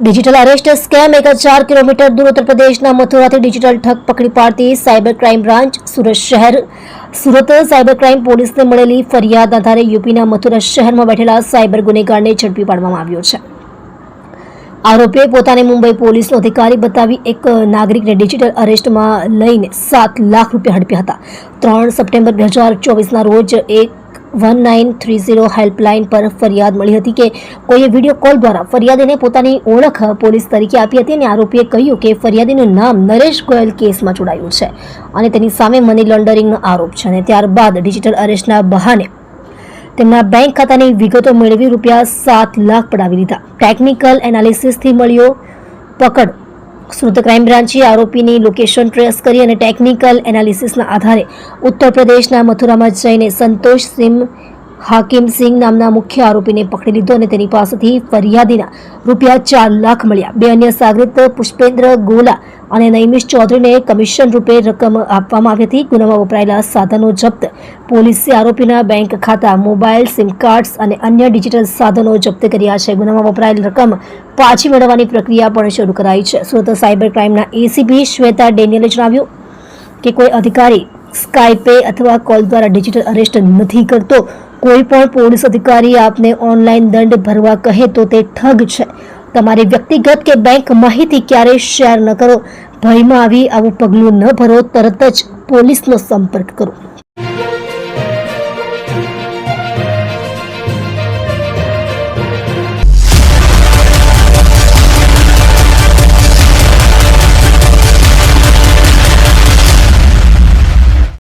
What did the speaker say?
Digital arrest scam 4 kilometre दूर उत्तर प्रदेशના મથુરાથી digital ઠગ પકડી પાડતી cyber crime branch Surat cyber crime પોલીસને મળેલી ફરિયાદ આધારે યુપીના મથુરા શહેરમાં બેઠેલા સાયબર ગુનેગારને ઝડપી પાડવામાં આવ્યો છે। આરોપીએ પોતાને મુંબઈ પોલીસનો અધિકારી બતાવી એક નાગરિકને ડિજિટલ અરેસ્ટમાં લઈને 7 લાખ રૂપિયા હડપ્યા હતા। 3 સપ્ટેમ્બર 2024ના રોજ 1930 હેલ્પલાઇન પર ફરિયાદ મળી હતી કે કોઈએ વિડીયો કોલ દ્વારા ફરિયાદીને પોતાની ઓળખ પોલીસ તરીકે આપી હતી અને આરોપીએ કહ્યું કે ફરિયાદીનું નામ નરેશ ગોયલ કેસમાં જોડાયું છે અને તેની સામે મની લોન્ડરિંગનો આરોપ છે અને ત્યારબાદ ડિજિટલ અરેસ્ટના બહાને તેમના બેંક ખાતાની વિગતો મેળવી રૂપિયા 7 લાખ પડાવી લીધા। ટેકનિકલ એનાલિસિસથી મળ્યો પકડ। સુરત ક્રાઇમ બ્રાન્ચે આરોપીની લોકેશન ટ્રેસ કરી અને ટેકનિકલ એનાલિસિસના આધારે ઉત્તર પ્રદેશના મથુરામાં જઈને સંતોષ સિંહ હાકિમ સિંહ નામના મુખ્ય આરોપીને પકડી લીધો અને તેની પાસેથી ફરિયાદીના રૂપિયા 4 લાખ મળ્યા। 2 અન્ય સાગરીત પુષ્પેન્દ્ર ગોલા અને નૈમિષ ચૌધરીને કમિશન રૂપે રકમ આપવામાં આવી હતી। ગુનામાં વપરાયેલા સાધનો જપ્ત। પોલીસે આરોપીના બેંક ખાતા, મોબાઈલ, સિમ કાર્ડ્સ અને અન્ય ડિજિટલ સાધનો જપ્ત કર્યા છે। ગુનામાં વપરાયેલ રકમ પાછી મેળવવાની પ્રક્રિયા પણ શરૂ કરાઈ છે। સુરત સાયબર ક્રાઇમના એસીપી શ્વેતા ડેનિયલે જણાવ્યું કે કોઈ અધિકારી સ્કાઇપે અથવા કોલ દ્વારા ડિજિટલ અરેસ્ટ નથી કરતો। કોઈ પણ પોલીસ અધિકારી આપને ઓનલાઈન દંડ ભરવા કહે તો તે ઠગ છે। તમારી વ્યક્તિગત કે બેંક માહિતી ક્યારેય શેર ન કરો। ભયમાં આવી આવું પગલું ન ભરો, તરત જ પોલીસનો સંપર્ક કરો।